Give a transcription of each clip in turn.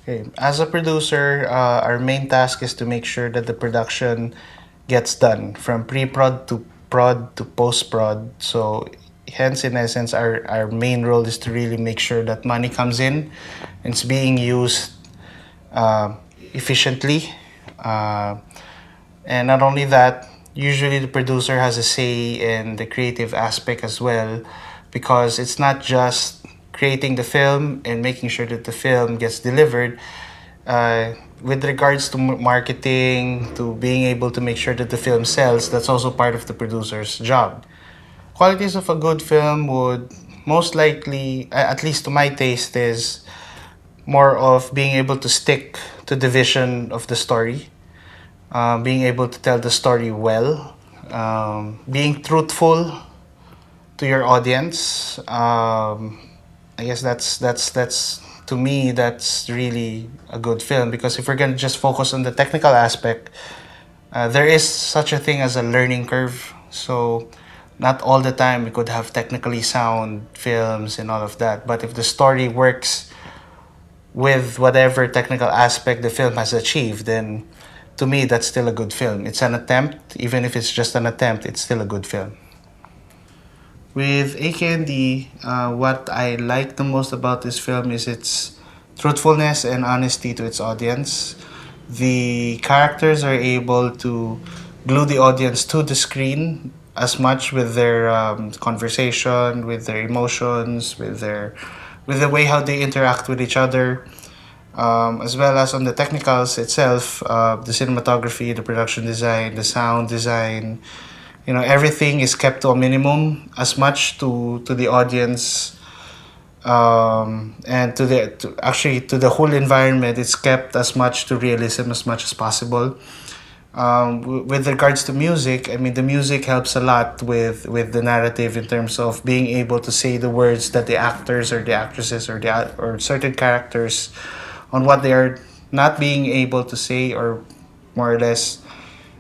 Okay. As a producer, our main task is to make sure that the production gets done from pre-prod to prod to post-prod. So, hence, in essence, our main role is to really make sure that money comes in and it's being used uh, efficiently. Uh, and not only that, usually the producer has a say in the creative aspect as well, because it's not just creating the film and making sure that the film gets delivered. With regards to marketing, to being able to make sure that the film sells, that's also part of the producer's job. Qualities of a good film would most likely, at least to my taste, is more of being able to stick to the vision of the story, being able to tell the story well, being truthful to your audience. I guess that's to me that's really a good film, because if we're gonna just focus on the technical aspect, there is such a thing as a learning curve. So not all the time we could have technically sound films and all of that. But if the story works with whatever technical aspect the film has achieved, then to me that's still a good film. It's an attempt, even if it's just an attempt, it's still a good film. With AKND, what I like the most about this film is its truthfulness and honesty to its audience. The characters are able to glue the audience to the screen as much with their conversation, with their emotions, with the way how they interact with each other, as well as on the technicals itself, the cinematography, the production design, the sound design, everything is kept to a minimum, as much to the audience, and actually to the whole environment. It's kept as much to realism as much as possible. With regards to music, I mean, the music helps a lot with the narrative, in terms of being able to say the words that the actors or the actresses or certain characters, on what they are not being able to say, or more or less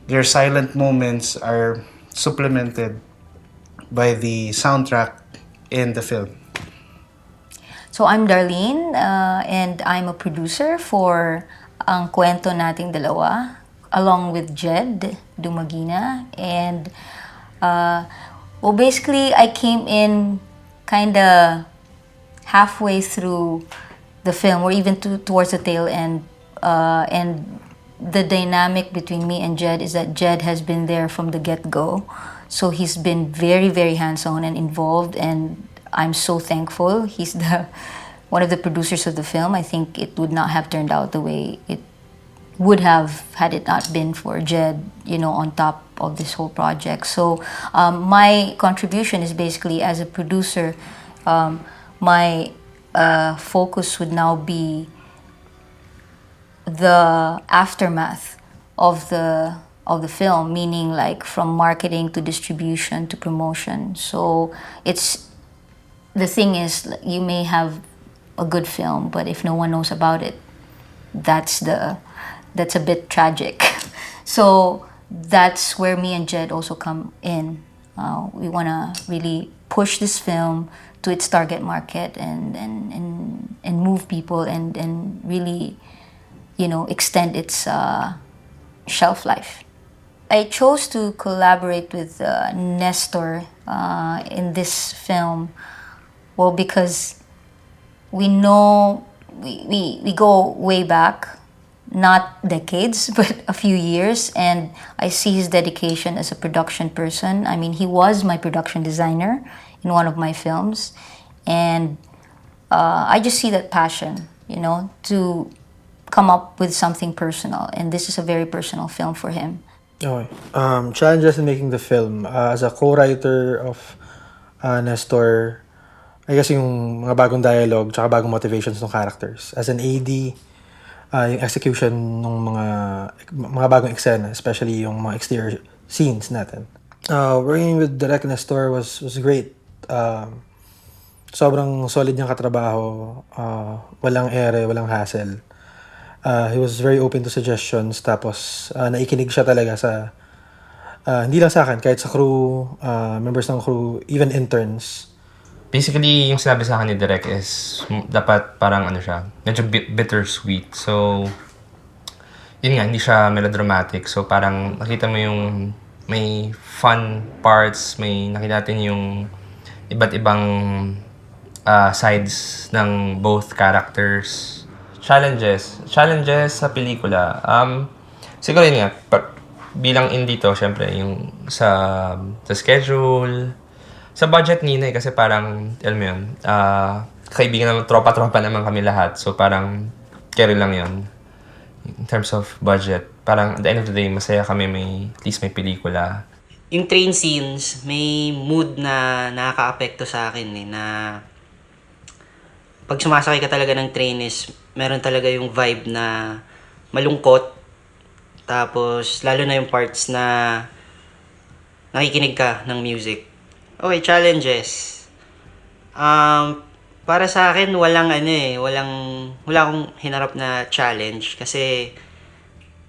their silent moments are supplemented by the soundtrack in the film. So I'm Darlene, and I'm a producer for Ang Kwento Nating Dalawa, along with Jed Dumagina. And basically, I came in kind of halfway through the film, or even towards the tail end. And the dynamic between me and Jed is that Jed has been there from the get-go. So he's been very, very hands-on and involved, and I'm so thankful. He's the one of the producers of the film. I think it would not have turned out the way it would have had it not been for Jed, on top of this whole project. So my contribution is basically, as a producer, my focus would now be the aftermath of the film, meaning like from marketing to distribution to promotion. So it's the thing is, you may have a good film, but if no one knows about it, that's a bit tragic. So that's where me and Jed also come in. We want to really push this film to its target market, and move people, and really, extend its shelf life. I chose to collaborate with Nestor in this film, well, because we know we go way back, not decades, but a few years, and I see his dedication as a production person. I mean, he was my production designer in one of my films, and I just see that passion, to come up with something personal, and this is a very personal film for him. Okay. Challenges in making the film. As a co-writer of Nestor, I guess yung mga bagong dialogue tsaka bagong motivations ng characters. As an AD, yung execution ng mga bagong eksena, especially yung mga exterior scenes natin. Working with Direct Nestor was great. Sobrang solid niyang katrabaho. Walang ere, walang hassle. He was very open to suggestions, tapos naikinig siya talaga sa hindi lang sa akin, kahit sa crew, members ng crew, even interns. Basically, yung sinabi sa akin ni Direk is dapat parang ano siya, medyo bittersweet. So, yun nga, hindi siya melodramatic. So, parang nakita mo yung may fun parts, may nakita natin yung iba't ibang sides ng both characters. Challenges. Challenges sa pelikula. Siguro yun nga, bilang indie to, syempre, yung sa schedule, sa budget nina kasi parang, alam mo yun, kaibigan naman, tropa-tropa naman kami lahat. So parang, carry lang yun. In terms of budget, parang at the end of the day, masaya kami at least may pelikula. Yung train scenes, may mood na nakaka-apekto sa akin na pag sumasakay ka talaga ng train is meron talaga yung vibe na malungkot. Tapos, lalo na yung parts na nakikinig ka ng music. Okay, challenges. Para sa akin, wala akong hinarap na challenge kasi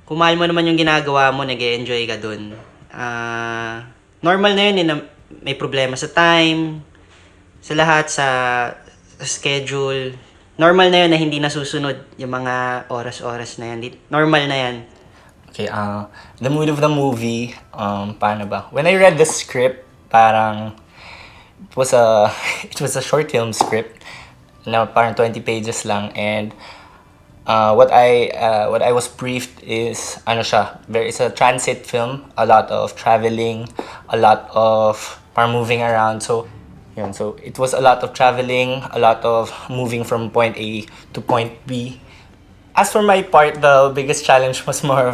kung mahal mo naman yung ginagawa mo, nag-e-enjoy ka dun. Normal na yun na may problema sa time, sa lahat, sa schedule. Normal na yun na hindi nasusunod yung mga oras-oras na yan. Normal na yan. Okay, the mood of the movie, paano ba? When I read the script, parang it was a short film script na parang 20 pages lang, and what I was briefed is it's a transit film, a lot of traveling, a lot of parang moving around. So it was a lot of traveling, a lot of moving from point A to point B. As for my part, the biggest challenge was more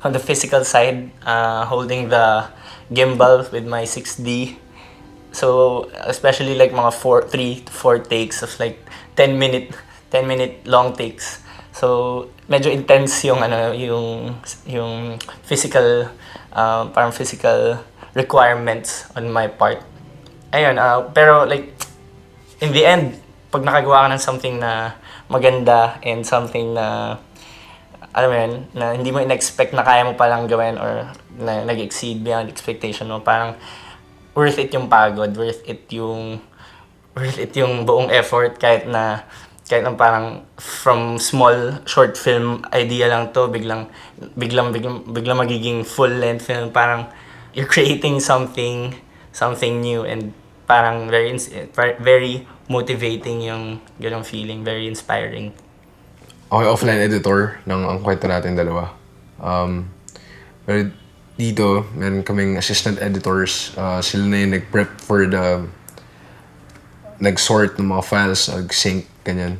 on the physical side, holding the gimbal with my 6D. So, especially like mga 3 to 4 takes of like 10 minute long takes. So, medyo intense yung physical, parang physical requirements on my part. Ayun, pero like, in the end, pag nakagawa ka ng something na maganda and something na, alam mo yun, na hindi mo in-expect na kaya mo palang gawin or na nag-exceed beyond expectation mo, parang worth it yung pagod, worth it yung buong effort kahit na parang from small short film idea lang to, biglang magiging full length film. Parang you're creating something new, and parang very motivating yung ganong feeling, very inspiring. Okay, offline editor ng Ang Kwento Nating Dalawa. Pero dito, meron kaming assistant editors. Sila na yung nag-prep for nag-sort ng mga files, nag-sync, ganyan.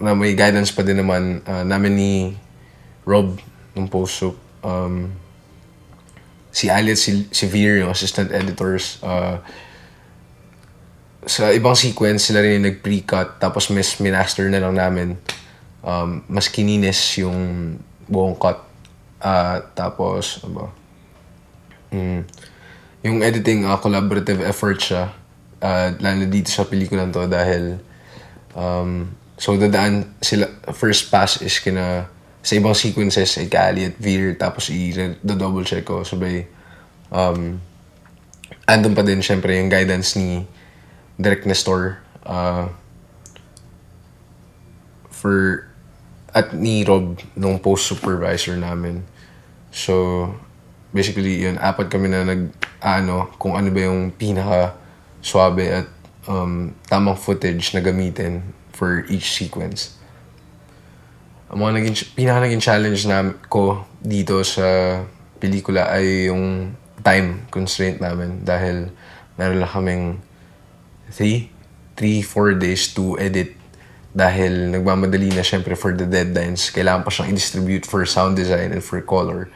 Na may guidance pa din naman namin ni Rob ng post-soup. Si Ali at si Veer, yung assistant editors. Sa ibang sequence, sila rin yung nag-pre-cut, tapos minaster na lang namin. Mas kininis yung buong cut. Tapos, yung editing, collaborative effort siya. Lalo dito sa pelikulan to dahil so dadaan sila, first pass is sa ibang sequences ay Kali at Veer, tapos i-double check ko sabay andun pa din syempre yung guidance ni Direk Nestor at ni Rob nung post supervisor namin. So basically yun, apat kami na kung ano ba yung pinaka swabe at tamang footage na gamitin for each sequence. Ang pinaka naging challenge ko dito sa pelikula ay yung time constraint namin dahil meron lang kaming 3-4 days to edit dahil nagmamadali na syempre for the deadlines. Kailangan pa siyang i-distribute for sound design and for color.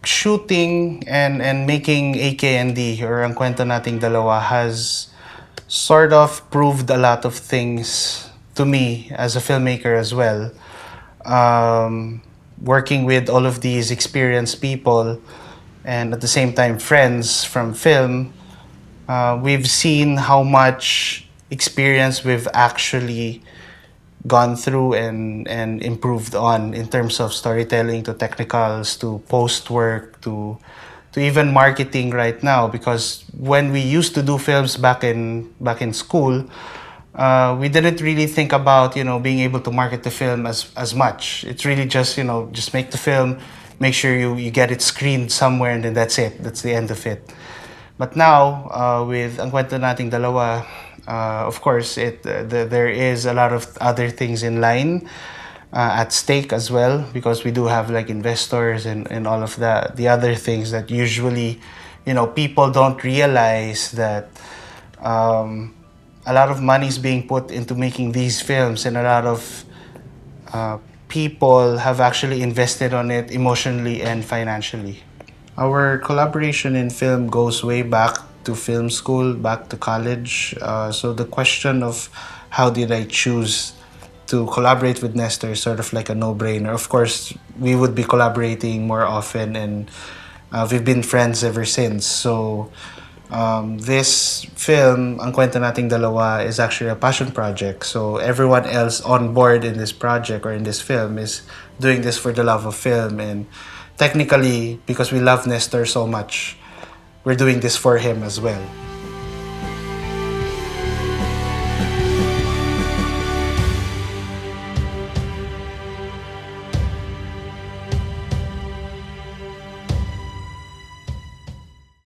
Shooting and making AKND or Ang Kwento Nating Dalawa has sort of proved a lot of things to me as a filmmaker as well. Working with all of these experienced people and at the same time friends from film, we've seen how much experience we've actually gone through and improved on in terms of storytelling, to technicals, to post work, to to even marketing right now, because when we used to do films back in school, we didn't really think about being able to market the film as much. It's really just just make the film, make sure you get it screened somewhere, and then that's it. That's the end of it. But now, with Ang Kwento Nating Dalawa, of course, there is a lot of other things in line at stake as well, because we do have like investors and all of the other things that usually, people don't realize that a lot of money is being put into making these films, and a lot of people have actually invested on it emotionally and financially. Our collaboration in film goes way back to film school, back to college. So the question of how did I choose to collaborate with Nestor is sort of like a no-brainer. Of course, we would be collaborating more often, and we've been friends ever since. So this film, Ang Kwento Nating Dalawa, is actually a passion project. So everyone else on board in this project or in this film is doing this for the love of film. And technically, because we love Nestor so much, we're doing this for him as well.